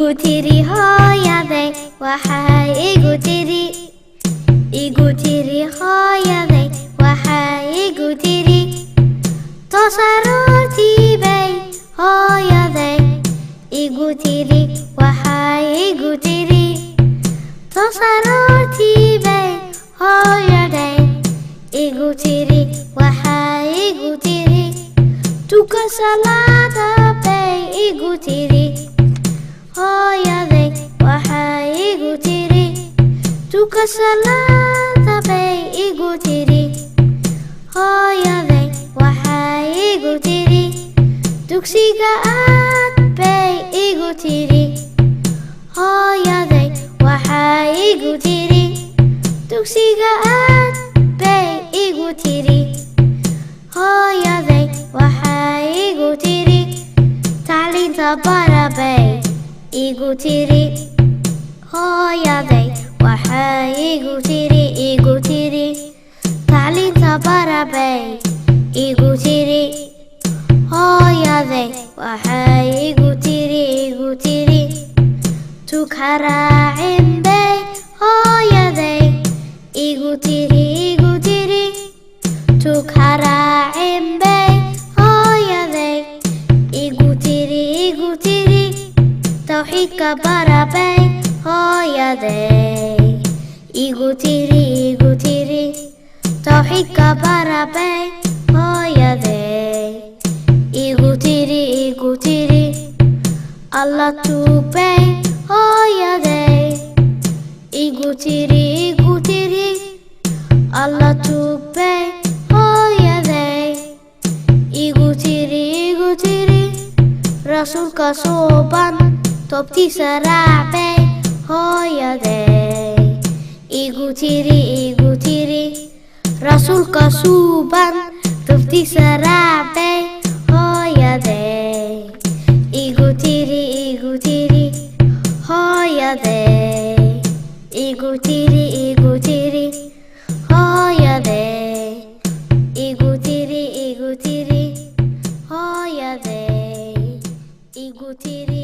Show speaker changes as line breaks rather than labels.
igu tiri hooyaday waxay igu tiri hooyaday waxay igu tiri toos aroortii bay hooyaday igu tiri waxay igu tiri toos aroortii bay hooyaday igu tiri waxay igu tiri tuka salaada bay igu tiri hooyaday waxay igu tiri tuka salaada bay igu tiri hooyaday waxay igu tiri dugsiga aad bay igu tiri hooyaday waxay igu tiri dugsiga aad bay igu tiri hooyaday waxay igu tiri tacliinta bara bay igu tiri hooyaday waxay igu tiri tacliinta bara bay igu tiri hooyaday waxay igu tiri tuka raacin bay hooyaday igu tiri tuka raacin bay hooyaday igu tiri tawxiidka bara bay hooyaday igu tiri tawxiidka bara bay hooyaday igu tiri alla tuubay hooyaday igu tiri alla tuubay hooyaday igu tiri rasuulka suuban toobtiisa raacbay hooyaday igu tiri rasuulka suuban toobtiisa raacbay hooyaday igu tiri hooyaday igu tiri hooyaday igu tiri hooyaday igu tiri